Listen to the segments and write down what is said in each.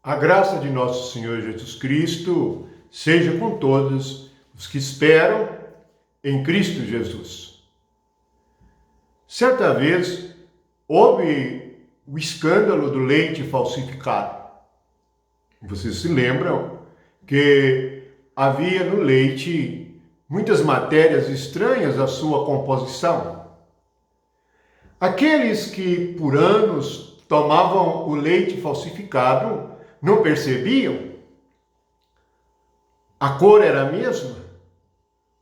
A graça de nosso Senhor Jesus Cristo seja com todos os que esperam em Cristo Jesus. Certa vez houve o escândalo do leite falsificado. Vocês se lembram que havia no leite muitas matérias estranhas à sua composição. Aqueles que por anos tomavam o leite falsificado não percebiam. A cor era a mesma,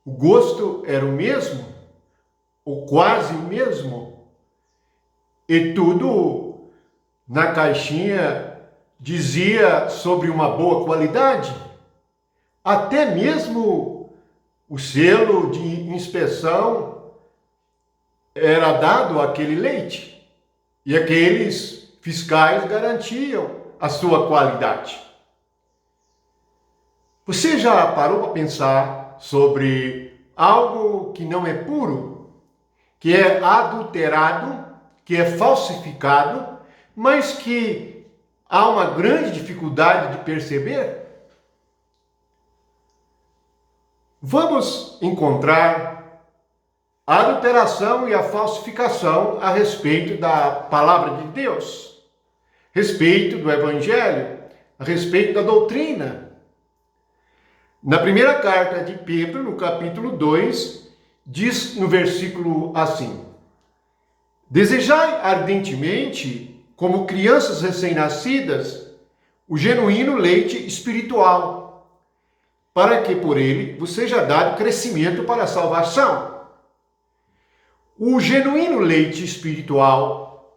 o gosto era o mesmo, ou quase o mesmo, e tudo na caixinha dizia sobre uma boa qualidade. Até mesmo o selo de inspeção era dado àquele leite, e aqueles fiscais garantiam a sua qualidade. Você já parou para pensar sobre algo que não é puro, que é adulterado, que é falsificado, mas que há uma grande dificuldade de perceber? Vamos encontrar a adulteração e a falsificação a respeito da palavra de Deus, a respeito do Evangelho, a respeito da doutrina. Na primeira carta de Pedro, no capítulo 2, diz no versículo assim: desejai ardentemente, como crianças recém-nascidas, o genuíno leite espiritual, para que por ele vos seja dado crescimento para a salvação. O genuíno leite espiritual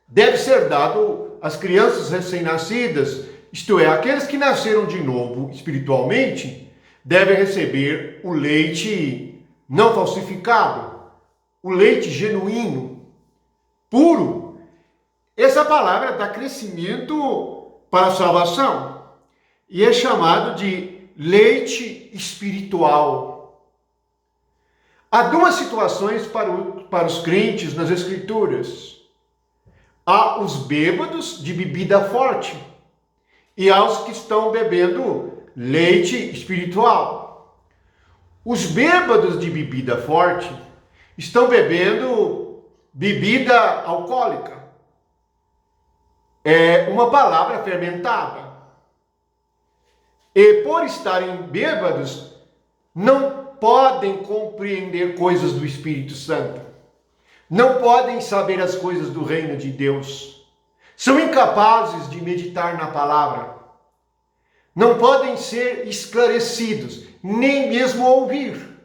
deve ser dado às crianças recém-nascidas, isto é, aqueles que nasceram de novo espiritualmente, devem receber o leite não falsificado, o leite genuíno, puro. Essa palavra dá crescimento para a salvação e é chamado de leite espiritual. Há duas situações para os crentes nas Escrituras. Há os bêbados de bebida forte e há os que estão bebendo leite espiritual. Os bêbados de bebida forte estão bebendo bebida alcoólica. É uma palavra fermentada. E por estarem bêbados, não podem compreender coisas do Espírito Santo. Não podem saber as coisas do reino de Deus. São incapazes de meditar na palavra. Não podem ser esclarecidos, nem mesmo ouvir.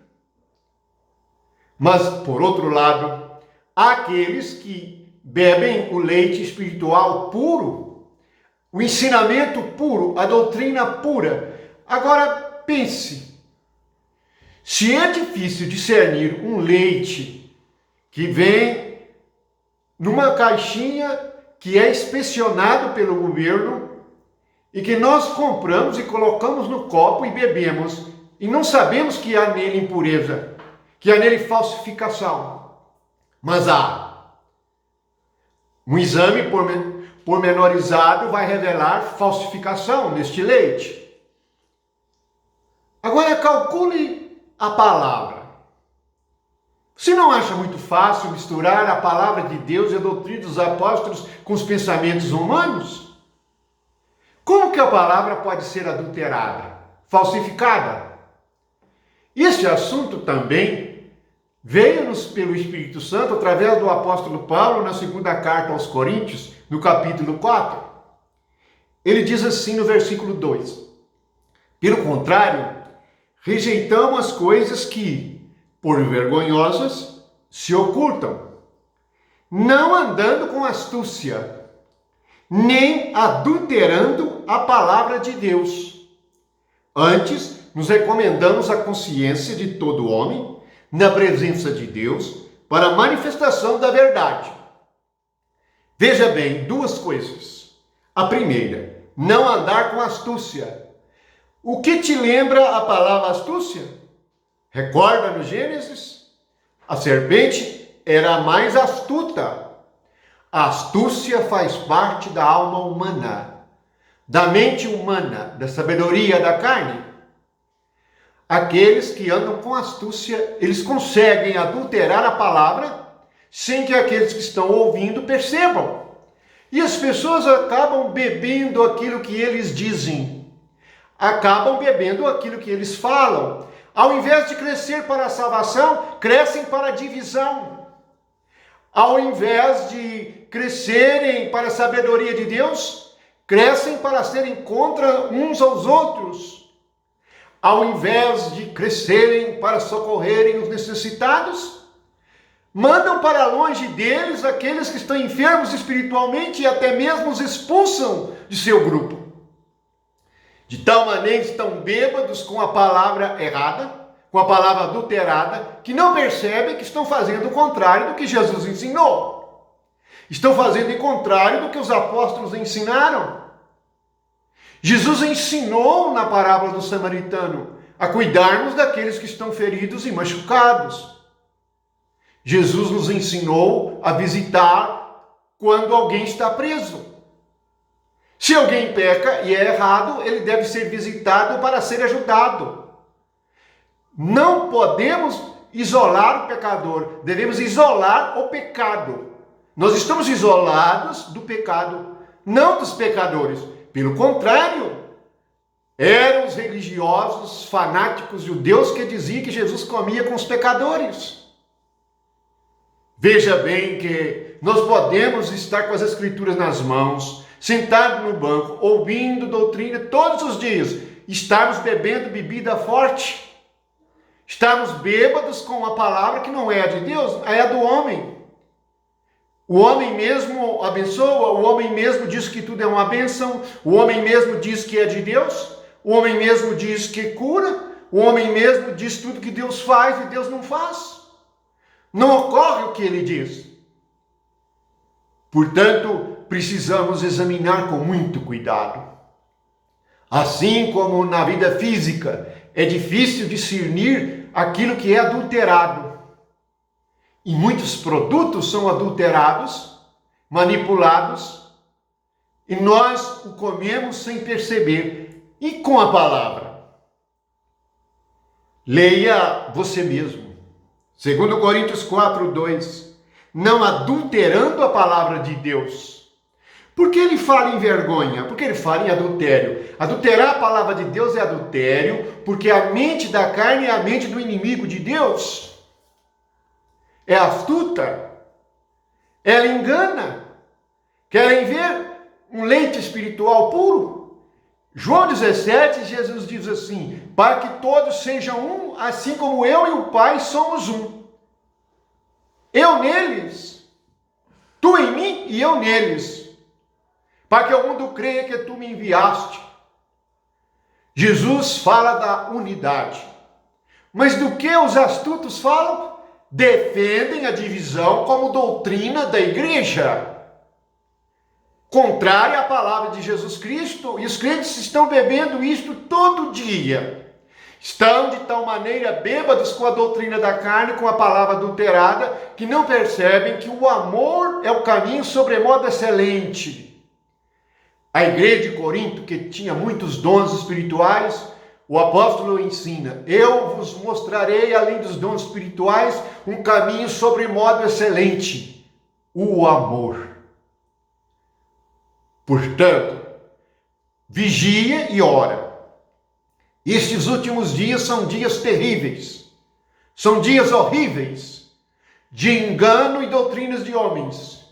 Mas, por outro lado, há aqueles que bebem o leite espiritual puro, o ensinamento puro, a doutrina pura. Agora, pense, se é difícil discernir um leite que vem numa caixinha que é inspecionado pelo governo e que nós compramos e colocamos no copo e bebemos e não sabemos que há nele impureza, que há nele falsificação. Mas há. Um exame pormenorizado vai revelar falsificação neste leite. Agora calcule a palavra. Você não acha muito fácil misturar a palavra de Deus e a doutrina dos apóstolos com os pensamentos humanos? Como que a palavra pode ser adulterada, falsificada? Este assunto também veio-nos pelo Espírito Santo através do apóstolo Paulo na segunda carta aos Coríntios, no capítulo 4. Ele diz assim no versículo 2: pelo contrário, rejeitamos as coisas que, por vergonhosas, se ocultam, não andando com astúcia, nem adulterando a palavra de Deus. Antes, nos recomendamos a consciência de todo homem, na presença de Deus, para a manifestação da verdade. Veja bem, duas coisas. A primeira, não andar com astúcia. O que te lembra a palavra astúcia? Recorda no Gênesis? A serpente era a mais astuta. A astúcia faz parte da alma humana. da mente humana, da sabedoria da carne. Aqueles que andam com astúcia, eles conseguem adulterar a palavra sem que aqueles que estão ouvindo percebam. E as pessoas acabam bebendo aquilo que eles dizem, acabam bebendo aquilo que eles falam. Ao invés de crescer para a salvação, crescem para a divisão. Ao invés de crescerem para a sabedoria de Deus, crescem para serem contra uns aos outros. Ao invés de crescerem para socorrerem os necessitados, mandam para longe deles aqueles que estão enfermos espiritualmente e até mesmo os expulsam de seu grupo. De tal maneira estão bêbados com a palavra errada, com a palavra adulterada, que não percebem que estão fazendo o contrário do que Jesus ensinou. Estão fazendo o contrário do que os apóstolos ensinaram. Jesus ensinou na parábola do samaritano a cuidarmos daqueles que estão feridos e machucados. Jesus nos ensinou a visitar quando alguém está preso. Se alguém peca e é errado, ele deve ser visitado para ser ajudado. Não podemos isolar o pecador, devemos isolar o pecado. Nós estamos isolados do pecado, não dos pecadores. Pelo contrário, eram os religiosos, fanáticos judeus que diziam que Jesus comia com os pecadores. Veja bem que nós podemos estar com as Escrituras nas mãos, sentados no banco, ouvindo doutrina todos os dias, estarmos bebendo bebida forte, estarmos bêbados com uma palavra que não é a de Deus, é a do homem. O homem mesmo abençoa, o homem mesmo diz que tudo é uma bênção, o homem mesmo diz que é de Deus, o homem mesmo diz que cura, o homem mesmo diz tudo que Deus faz e Deus não faz. Não ocorre o que ele diz. Portanto, precisamos examinar com muito cuidado. Assim como na vida física é difícil discernir aquilo que é adulterado. E muitos produtos são adulterados, manipulados, e nós o comemos sem perceber. E com a palavra? Leia você mesmo. 2 Coríntios 4:2. Não adulterando a palavra de Deus. Por que ele fala em vergonha? Porque ele fala em adultério. Adulterar a palavra de Deus é adultério, porque a mente da carne é a mente do inimigo de Deus. É astuta, ela engana. Querem ver um leite espiritual puro? João 17, Jesus diz assim: para que todos sejam um, assim como eu e o Pai somos um. Eu neles, tu em mim e eu neles, para que o mundo creia que tu me enviaste. Jesus fala da unidade. Mas do que os astutos falam? Defendem a divisão como doutrina da igreja, contrária à palavra de Jesus Cristo, e os crentes estão bebendo isto todo dia. Estão de tal maneira bêbados com a doutrina da carne, com a palavra adulterada, que não percebem que o amor é o caminho sobremodo excelente. A igreja de Corinto, que tinha muitos dons espirituais, o apóstolo ensina: eu vos mostrarei, além dos dons espirituais, um caminho sobremodo excelente, o amor. Portanto, vigia e ora. Estes últimos dias são dias terríveis, são dias horríveis, de engano e doutrinas de homens,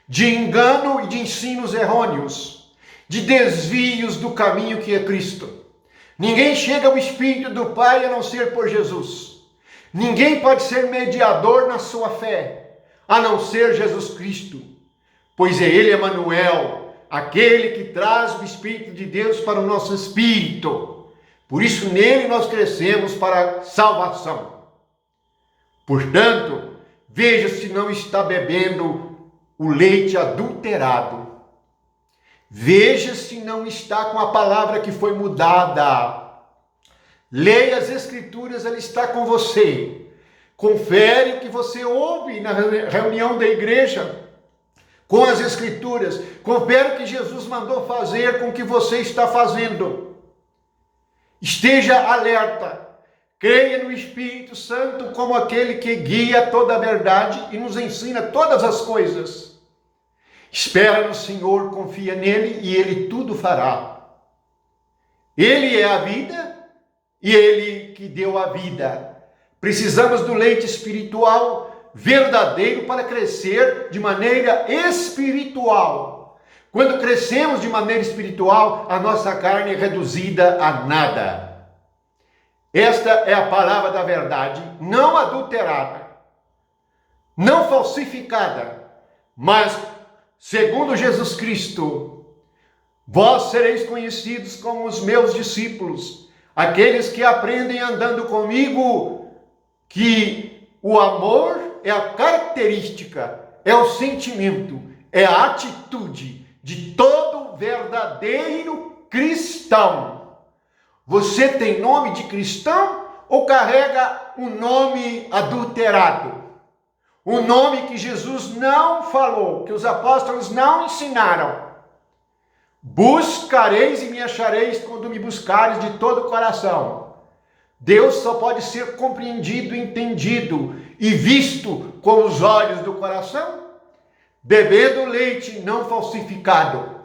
de engano e de ensinos errôneos, de desvios do caminho que é Cristo. Ninguém chega ao Espírito do Pai a não ser por Jesus. Ninguém pode ser mediador na sua fé, a não ser Jesus Cristo. Pois é Ele, Emanuel, aquele que traz o Espírito de Deus para o nosso espírito. Por isso nele nós crescemos para a salvação. Portanto, veja se não está bebendo o leite adulterado. Veja se não está com a palavra que foi mudada. Leia as Escrituras, ela está com você. Confere o que você ouve na reunião da igreja. com as Escrituras. Confere o que Jesus mandou fazer com o que você está fazendo. Esteja alerta. Creia no Espírito Santo como aquele que guia toda a verdade e nos ensina todas as coisas. Espera no Senhor, confia nele e ele tudo fará. Ele é a vida e ele que deu a vida. Precisamos do leite espiritual verdadeiro para crescer de maneira espiritual. Quando crescemos de maneira espiritual, a nossa carne é reduzida a nada. Esta é a palavra da verdade, não adulterada, não falsificada, mas segundo Jesus Cristo. Vós sereis conhecidos como os meus discípulos, aqueles que aprendem andando comigo, que o amor é a característica, é o sentimento, é a atitude de todo verdadeiro cristão. Você tem nome de cristão ou carrega um nome adulterado? Um nome que Jesus não falou, que os apóstolos não ensinaram. Buscareis e me achareis quando me buscareis de todo o coração. Deus só pode ser compreendido, entendido e visto com os olhos do coração, bebendo leite não falsificado.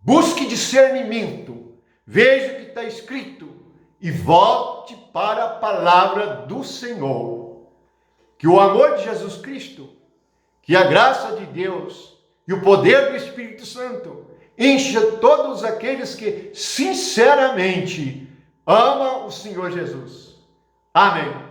Busque discernimento, veja o que está escrito e volte para a palavra do Senhor. Que o amor de Jesus Cristo, que a graça de Deus e o poder do Espírito Santo encha todos aqueles que sinceramente amam o Senhor Jesus. Amém.